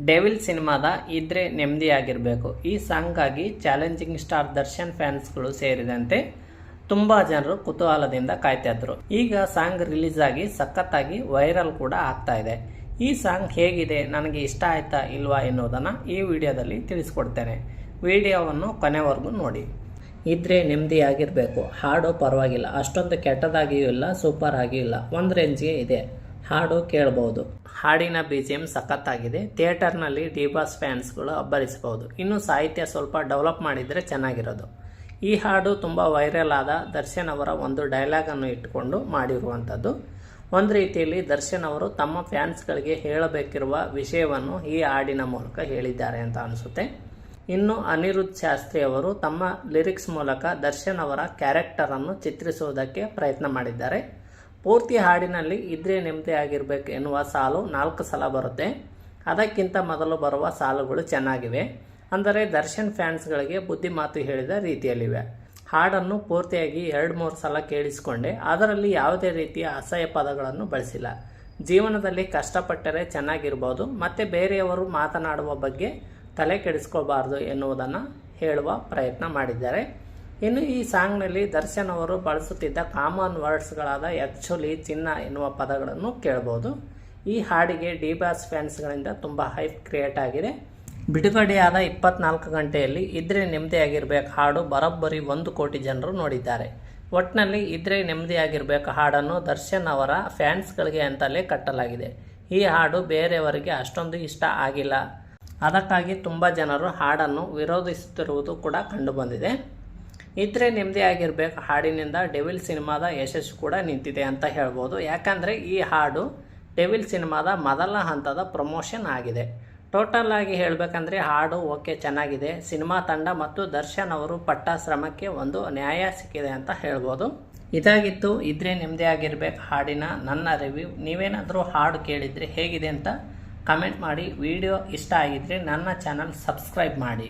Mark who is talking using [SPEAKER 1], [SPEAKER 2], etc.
[SPEAKER 1] Devil ಸಿನಿಮಾದ ಇದ್ರೆ ನೆಮ್ಮದಿಯಾಗಿರಬೇಕು ಈ ಸಾಂಗಾಗಿ ಚಾಲೆಂಜಿಂಗ್ ಸ್ಟಾರ್ ದರ್ಶನ್ ಫ್ಯಾನ್ಸ್ಗಳು ಸೇರಿದಂತೆ ತುಂಬ ಜನರು ಕುತೂಹಲದಿಂದ ಕಾಯ್ತಾ ಇದ್ರು. ಈಗ ಸಾಂಗ್ ರಿಲೀಸ್ ಆಗಿ ಸಖತ್ತಾಗಿ ವೈರಲ್ ಕೂಡ ಆಗ್ತಾ ಇದೆ. ಈ ಸಾಂಗ್ ಹೇಗಿದೆ, ನನಗೆ ಇಷ್ಟ ಆಯ್ತಾ ಇಲ್ವಾ ಎನ್ನುವುದನ್ನು ಈ ವಿಡಿಯೋದಲ್ಲಿ ತಿಳಿಸ್ಕೊಡ್ತೇನೆ. ವಿಡಿಯೋವನ್ನು ಕೊನೆವರೆಗೂ ನೋಡಿ. ಇದ್ರೆ ನೆಮ್ಮದಿಯಾಗಿರಬೇಕು ಹಾಡು ಪರವಾಗಿಲ್ಲ, ಅಷ್ಟೊಂದು ಕೆಟ್ಟದಾಗಿಯೂ ಇಲ್ಲ, ಸೂಪರ್ ಆಗಿಯೂ ಇಲ್ಲ, ಒಂದು ರೇಂಜ್ಗೆ ಇದೆ. ಹಾಡು ಕೇಳಬಹುದು. ಹಾಡಿನ BGM ಸಖತ್ತಾಗಿದೆ. ಥಿಯೇಟರ್ನಲ್ಲಿ ಡಿ-ಬಾಸ್ ಫ್ಯಾನ್ಸ್ಗಳು ಅಬ್ಬರಿಸಬಹುದು. ಇನ್ನು ಸಾಹಿತ್ಯ ಸ್ವಲ್ಪ ಡೆವಲಪ್ ಮಾಡಿದರೆ ಚೆನ್ನಾಗಿರೋದು. ಈ ಹಾಡು ತುಂಬ ವೈರಲ್ ಆದ ದರ್ಶನ್ ಅವರ ಒಂದು ಡೈಲಾಗನ್ನು ಇಟ್ಟುಕೊಂಡು ಮಾಡಿರುವಂಥದ್ದು. ಒಂದು ರೀತಿಯಲ್ಲಿ ದರ್ಶನ್ ಅವರು ತಮ್ಮ ಫ್ಯಾನ್ಸ್ಗಳಿಗೆ ಹೇಳಬೇಕಿರುವ ವಿಷಯವನ್ನು ಈ ಹಾಡಿನ ಮೂಲಕ ಹೇಳಿದ್ದಾರೆ ಅಂತ ಅನಿಸುತ್ತೆ. ಇನ್ನು ಅನಿರುದ್ಧ್ ಶಾಸ್ತ್ರಿ ಅವರು ತಮ್ಮ ಲಿರಿಕ್ಸ್ ಮೂಲಕ ದರ್ಶನ್ ಅವರ ಕ್ಯಾರೆಕ್ಟರನ್ನು ಚಿತ್ರಿಸುವುದಕ್ಕೆ ಪ್ರಯತ್ನ ಮಾಡಿದ್ದಾರೆ. ಪೂರ್ತಿ ಹಾಡಿನಲ್ಲಿ ಇದ್ರೆ ನೆಮ್ಮದಿಯಾಗಿರಬೇಕು ಎನ್ನುವ ಸಾಲು 4 ಸಲ ಬರುತ್ತೆ. ಅದಕ್ಕಿಂತ ಮೊದಲು ಬರುವ ಸಾಲುಗಳು ಚೆನ್ನಾಗಿವೆ. ಅಂದರೆ ದರ್ಶನ್ ಫ್ಯಾನ್ಸ್ಗಳಿಗೆ ಬುದ್ಧಿ ಮಾತು ಹೇಳಿದ ರೀತಿಯಲ್ಲಿವೆ. ಹಾಡನ್ನು ಪೂರ್ತಿಯಾಗಿ 2-3 ಸಲ ಕೇಳಿಸಿಕೊಂಡೆ. ಅದರಲ್ಲಿ ಯಾವುದೇ ರೀತಿಯ ಅಸಹ್ಯ ಪದಗಳನ್ನು ಬಳಸಿಲ್ಲ. ಜೀವನದಲ್ಲಿ ಕಷ್ಟಪಟ್ಟರೆ ಚೆನ್ನಾಗಿರ್ಬೋದು, ಮತ್ತು ಬೇರೆಯವರು ಮಾತನಾಡುವ ಬಗ್ಗೆ ತಲೆ ಕೆಡಿಸ್ಕೋಬಾರ್ದು ಎನ್ನುವುದನ್ನು ಹೇಳುವ ಪ್ರಯತ್ನ ಮಾಡಿದ್ದಾರೆ. ಇನ್ನು ಈ ಸಾಂಗ್ನಲ್ಲಿ ದರ್ಶನ್ ಅವರು ಬಳಸುತ್ತಿದ್ದ ಕಾಮನ್ ವರ್ಡ್ಸ್ಗಳಾದ ಆ್ಯಕ್ಚುಲಿ, ಚಿನ್ನ ಎನ್ನುವ ಪದಗಳನ್ನು ಕೇಳಬಹುದು. ಈ ಹಾಡಿಗೆ ಡಿ-ಬಾಸ್ ಫ್ಯಾನ್ಸ್ಗಳಿಂದ ತುಂಬ ಹೈಪ್ ಕ್ರಿಯೇಟ್ ಆಗಿದೆ. ಬಿಡುಗಡೆಯಾದ 24 ಗಂಟೆಯಲ್ಲಿ ಇದ್ರೆ ನೆಮ್ಮದಿಯಾಗಿರ್ಬೇಕು ಹಾಡು ಬರೋಬ್ಬರಿ 1 ಕೋಟಿ ಜನರು ನೋಡಿದ್ದಾರೆ. ಒಟ್ಟಿನಲ್ಲಿ ಇದ್ರೆ ನೆಮ್ಮದಿಯಾಗಿರ್ಬೇಕು ಹಾಡನ್ನು ದರ್ಶನ್ ಅವರ ಫ್ಯಾನ್ಸ್ಗಳಿಗೆ ಅಂತಲೇ ಕಟ್ಟಲಾಗಿದೆ. ಈ ಹಾಡು ಬೇರೆಯವರಿಗೆ ಅಷ್ಟೊಂದು ಇಷ್ಟ ಆಗಿಲ್ಲ. ಅದಕ್ಕಾಗಿ ತುಂಬ ಜನರು ಹಾಡನ್ನು ವಿರೋಧಿಸುತ್ತಿರುವುದು ಕೂಡ ಕಂಡುಬಂದಿದೆ. ಇದ್ರೆ ನೆಮ್ಮದಿಯಾಗಿರ್ಬೇಕು ಹಾಡಿನಿಂದ ಡೆವಿಲ್ ಸಿನಿಮಾದ ಯಶಸ್ಸು ಕೂಡ ನಿಂತಿದೆ ಅಂತ ಹೇಳ್ಬೋದು. ಯಾಕಂದರೆ ಈ ಹಾಡು ಡೆವಿಲ್ ಸಿನಿಮಾದ ಮೊದಲ ಹಂತದ ಪ್ರಮೋಷನ್ ಆಗಿದೆ. ಟೋಟಲ್ ಆಗಿ ಹೇಳಬೇಕಂದ್ರೆ ಹಾಡು ಓಕೆ, ಚೆನ್ನಾಗಿದೆ. ಸಿನಿಮಾ ತಂಡ ಮತ್ತು ದರ್ಶನ್ ಅವರು ಪಟ್ಟ ಶ್ರಮಕ್ಕೆ ಒಂದು ನ್ಯಾಯ ಸಿಕ್ಕಿದೆ ಅಂತ ಹೇಳ್ಬೋದು. ಇದಾಗಿತ್ತು ಇದ್ರೆ ನೆಮ್ಮದಿಯಾಗಿರ್ಬೇಕು ಹಾಡಿನ ನನ್ನ ರಿವ್ಯೂ. ನೀವೇನಾದರೂ ಹಾಡು ಕೇಳಿದರೆ ಹೇಗಿದೆ ಅಂತ ಕಮೆಂಟ್ ಮಾಡಿ. ವಿಡಿಯೋ ಇಷ್ಟ ಆಗಿದ್ದರೆ ನನ್ನ ಚಾನಲ್ ಸಬ್ಸ್ಕ್ರೈಬ್ ಮಾಡಿ.